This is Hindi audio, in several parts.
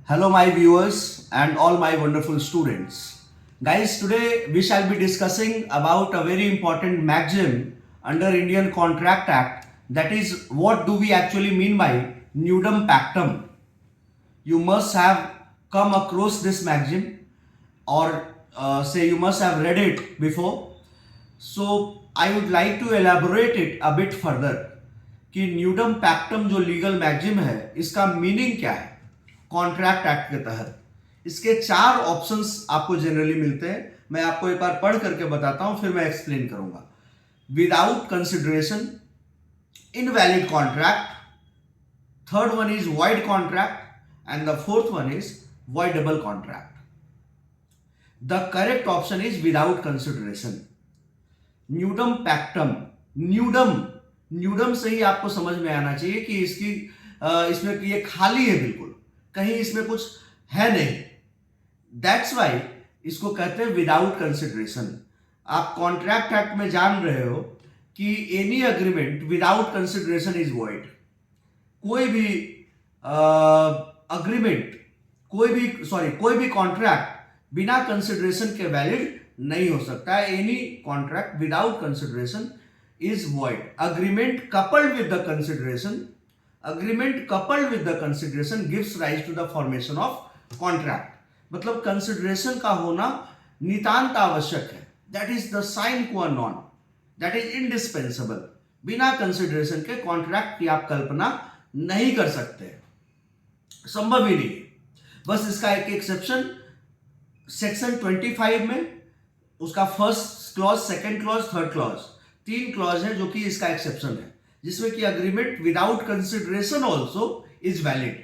Hello, my viewers and all my wonderful students. Guys, today we shall be discussing about a very important maxim under Indian Contract Act. That is, what do we actually mean by nudum pactum? You must have come across this maxim, or say you must have read it before. So I would like to elaborate it a bit further कि न्यूडम पैक्टम जो लीगल मैक्सिम है इसका मीनिंग क्या है कॉन्ट्रैक्ट एक्ट के तहत। इसके चार ऑप्शंस आपको जनरली मिलते हैं। मैं आपको एक बार पढ़ करके बताता हूं, फिर मैं एक्सप्लेन करूंगा। Without consideration, invalid contract, third one is void contract and the fourth one is voidable contract. The correct option is without consideration. न्यूडम पैक्टम, न्यूडम से ही आपको समझ में आना चाहिए कि इसमें ये खाली है, बिल्कुल कहीं इसमें कुछ है नहीं। दैट्स वाई इसको कहते हैं विदाउट कंसिडरेशन। आप कॉन्ट्रैक्ट एक्ट में जान रहे हो कि any agreement without consideration is void. कोई भी अग्रीमेंट, कोई भी कॉन्ट्रैक्ट बिना कंसिडरेशन के वैलिड नहीं हो सकता है। Any contract without consideration is void. Agreement coupled with the consideration gives rise to the formation of contract. मतलब consideration का होना नितांत आवश्यक है। That is the sine qua non. That is indispensable. बिना consideration के contract की आप कल्पना नहीं कर सकते, संभव ही नहीं। बस इसका एक एक्सेप्शन सेक्शन 25 में, उसका first clause, second clause, third clause, 3 clause है जो कि इसका एक्सेप्शन है, जिसमें कि agreement without consideration also is valid,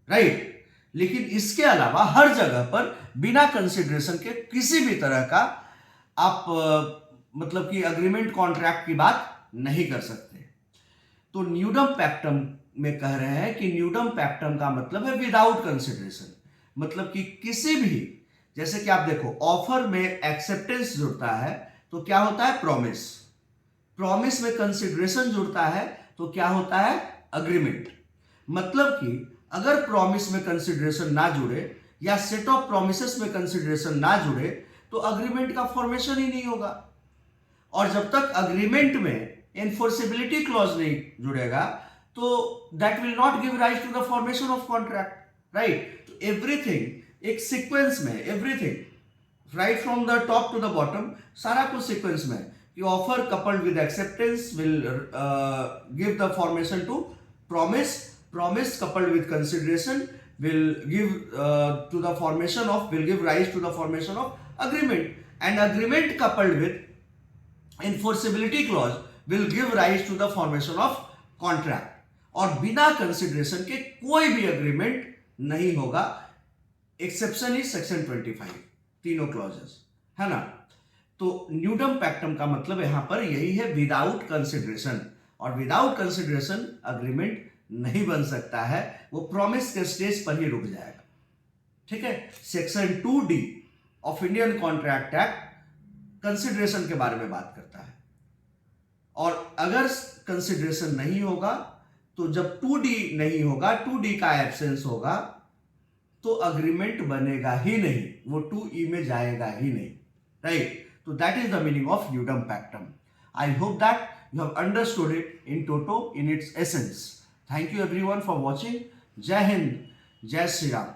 right. लेकिन इसके अलावा हर जगह पर बिना कंसिडरेशन के किसी भी तरह का आप मतलब कि अग्रीमेंट कॉन्ट्रैक्ट की बात नहीं कर सकते। तो न्यूडम पैक्टम में कह रहे हैं कि न्यूडम पैक्टम का मतलब है विदाउट कंसिडरेशन। मतलब कि किसी भी, जैसे कि आप देखो ऑफर में एक्सेप्टेंस जुड़ता है तो क्या होता है, प्रॉमिस। प्रॉमिस में कंसिडरेशन जुड़ता है तो क्या होता है, अग्रीमेंट। मतलब कि अगर प्रॉमिस में कंसिडरेशन ना जुड़े या सेट ऑफ प्रोमिसेस में कंसिडरेशन ना जुड़े तो अग्रीमेंट का फॉर्मेशन ही नहीं होगा। और जब तक अग्रीमेंट में एनफोर्सेबिलिटी क्लॉज नहीं जुड़ेगा तो that will not give rise to the formation of contract, right. तो एवरीथिंग एक सीक्वेंस में, everything right from the top to the bottom, सारा कुछ सीक्वेंस में कि offer coupled with acceptance will give the formation to promise, promise coupled with consideration will give to the formation of, will give rise to the formation of agreement, and agreement coupled with enforceability clause will give rise to the formation of contract. और बिना कंसिडरेशन के कोई भी अग्रीमेंट नहीं होगा। एक्सेप्शन इज सेक्शन 25, तीनों क्लॉजेस है ना। तो न्यूडम पैक्टम का मतलब यहां पर यही है, विदाउट कंसिडरेशन। और विदाउट कंसिडरेशन अग्रीमेंट नहीं बन सकता है, वो प्रॉमिस के स्टेज पर ही रुक जाएगा, ठीक है। Section 2D of Indian contract act consideration के बारे में बात करता है। और अगर कंसिडरेशन नहीं होगा तो जब 2D नहीं होगा, 2D का एब्सेंस होगा तो अग्रीमेंट बनेगा ही नहीं, वो 2E में जाएगा ही नहीं, राइट। तो that is the meaning of न्यूडम पैक्टम। I hope that you have understood it in toto, in its essence. Thank you everyone for watching. Jai Hind, Jai Shri Ram.